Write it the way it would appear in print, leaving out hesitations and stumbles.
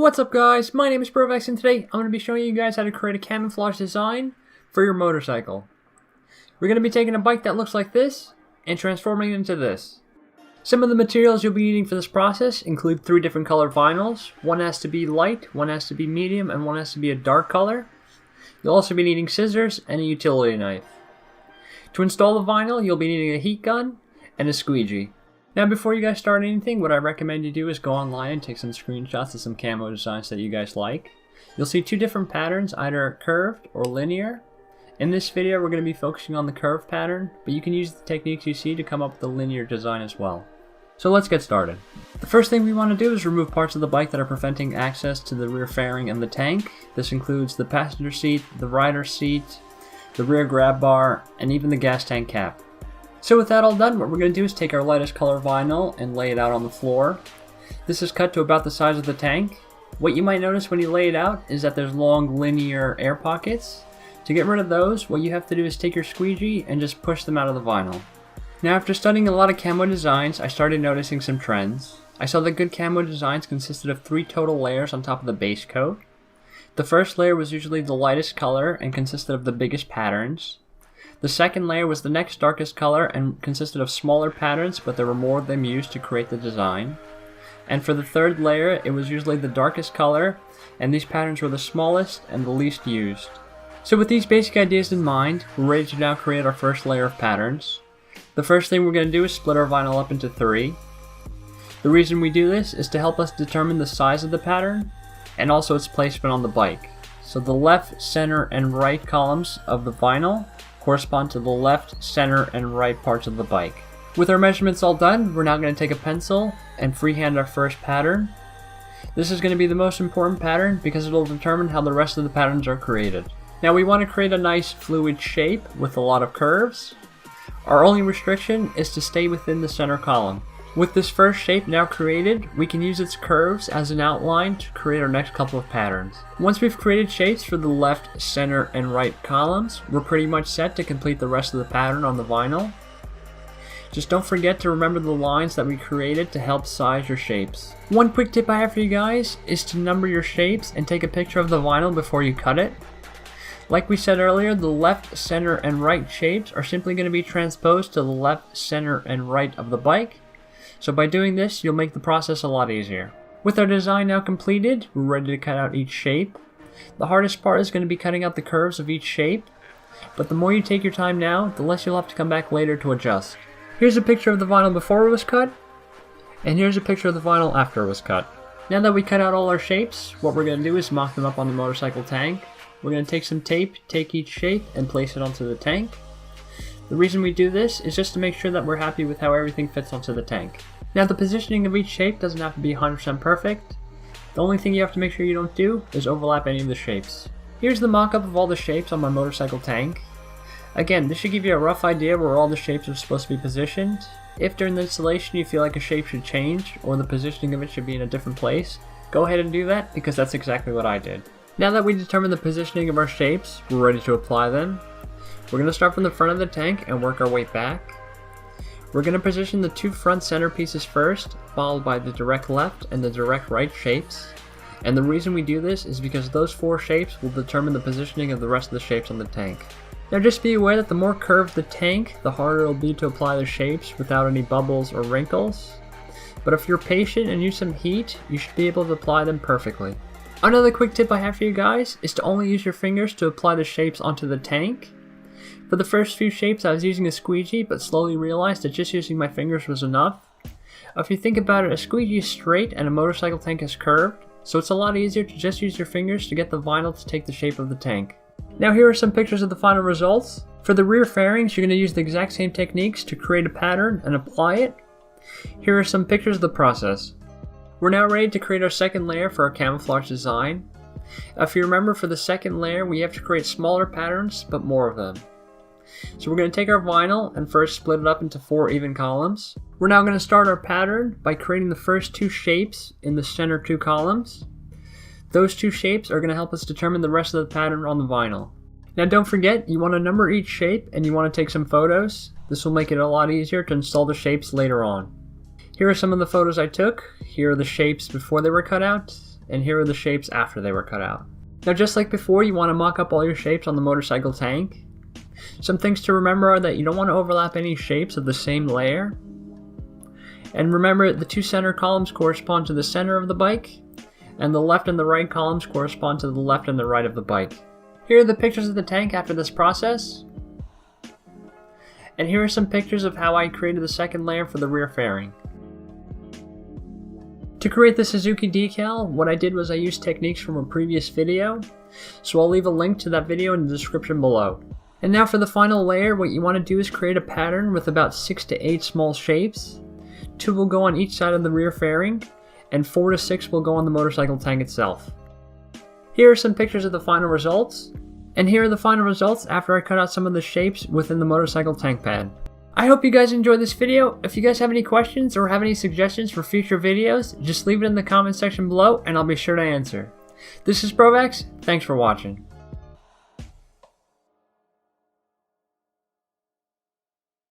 What's up guys, my name is Provex and today I'm going to be showing you guys how to create a camouflage design for your motorcycle. We're going to be taking a bike that looks like this and transforming it into this. Some of the materials you'll be needing for this process include 3 different color vinyls. One has to be light, one has to be medium, and one has to be a dark color. You'll also be needing scissors and a utility knife. To install the vinyl, you'll be needing a heat gun and a squeegee. Now before you guys start anything, what I recommend you do is go online and take some screenshots of some camo designs that you guys like. You'll see 2 different patterns, either curved or linear. In this video we're going to be focusing on the curved pattern, but you can use the techniques you see to come up with the linear design as well. So let's get started. The first thing we want to do is remove parts of the bike that are preventing access to the rear fairing and the tank. This includes the passenger seat, the rider seat, the rear grab bar, and even the gas tank cap. So with that all done, what we're going to do is take our lightest color vinyl and lay it out on the floor. This is cut to about the size of the tank. What you might notice when you lay it out is that there's long linear air pockets. To get rid of those, what you have to do is take your squeegee and just push them out of the vinyl. Now after studying a lot of camo designs, I started noticing some trends. I saw that good camo designs consisted of 3 total layers on top of the base coat. The first layer was usually the lightest color and consisted of the biggest patterns. The second layer was the next darkest color and consisted of smaller patterns, but there were more of them used to create the design. And for the third layer, it was usually the darkest color, and these patterns were the smallest and the least used. So with these basic ideas in mind, we're ready to now create our first layer of patterns. The first thing we're going to do is split our vinyl up into 3. The reason we do this is to help us determine the size of the pattern, and also its placement on the bike. So the left, center, and right columns of the vinyl correspond to the left, center, and right parts of the bike. With our measurements all done, we're now going to take a pencil and freehand our first pattern. This is going to be the most important pattern because it will determine how the rest of the patterns are created. Now we want to create a nice fluid shape with a lot of curves. Our only restriction is to stay within the center column. With this first shape now created, we can use its curves as an outline to create our next couple of patterns. Once we've created shapes for the left, center, and right columns, we're pretty much set to complete the rest of the pattern on the vinyl. Just don't forget to remember the lines that we created to help size your shapes. One quick tip I have for you guys is to number your shapes and take a picture of the vinyl before you cut it. Like we said earlier, the left, center, and right shapes are simply going to be transposed to the left, center, and right of the bike. So by doing this, you'll make the process a lot easier. With our design now completed, we're ready to cut out each shape. The hardest part is going to be cutting out the curves of each shape, but the more you take your time now, the less you'll have to come back later to adjust. Here's a picture of the vinyl before it was cut, and here's a picture of the vinyl after it was cut. Now that we cut out all our shapes, what we're going to do is mock them up on the motorcycle tank. We're going to take some tape, take each shape, and place it onto the tank. The reason we do this is just to make sure that we're happy with how everything fits onto the tank. Now the positioning of each shape doesn't have to be 100% perfect. The only thing you have to make sure you don't do is overlap any of the shapes. Here's the mock-up of all the shapes on my motorcycle tank. Again, this should give you a rough idea where all the shapes are supposed to be positioned. If during the installation you feel like a shape should change or the positioning of it should be in a different place, go ahead and do that because that's exactly what I did. Now that we determined the positioning of our shapes, we're ready to apply them. We're going to start from the front of the tank and work our way back. We're going to position the 2 front center pieces first, followed by the direct left and the direct right shapes. And the reason we do this is because those 4 shapes will determine the positioning of the rest of the shapes on the tank. Now just be aware that the more curved the tank, the harder it will be to apply the shapes without any bubbles or wrinkles. But if you're patient and use some heat, you should be able to apply them perfectly. Another quick tip I have for you guys is to only use your fingers to apply the shapes onto the tank. For the first few shapes I was using a squeegee, but slowly realized that just using my fingers was enough. If you think about it, a squeegee is straight and a motorcycle tank is curved, so it's a lot easier to just use your fingers to get the vinyl to take the shape of the tank. Now here are some pictures of the final results. For the rear fairings, you're going to use the exact same techniques to create a pattern and apply it. Here are some pictures of the process. We're now ready to create our second layer for our camouflage design. If you remember, for the second layer we have to create smaller patterns, but more of them. So we're going to take our vinyl and first split it up into 4 even columns. We're now going to start our pattern by creating the first 2 shapes in the center 2 columns. Those 2 shapes are going to help us determine the rest of the pattern on the vinyl. Now don't forget, you want to number each shape and you want to take some photos. This will make it a lot easier to install the shapes later on. Here are some of the photos I took. Here are the shapes before they were cut out, and here are the shapes after they were cut out. Now just like before, you want to mock up all your shapes on the motorcycle tank. Some things to remember are that you don't want to overlap any shapes of the same layer. And remember, the two center columns correspond to the center of the bike, and the left and the right columns correspond to the left and the right of the bike. Here are the pictures of the tank after this process. And here are some pictures of how I created the second layer for the rear fairing. To create the Suzuki decal, what I did was I used techniques from a previous video, so I'll leave a link to that video in the description below. And now for the final layer, what you want to do is create a pattern with about 6 to 8 small shapes. 2 will go on each side of the rear fairing, and 4 to 6 will go on the motorcycle tank itself. Here are some pictures of the final results, and here are the final results after I cut out some of the shapes within the motorcycle tank pad. I hope you guys enjoyed this video. If you guys have any questions or have any suggestions for future videos, just leave it in the comment section below and I'll be sure to answer. This is Provax, thanks for watching.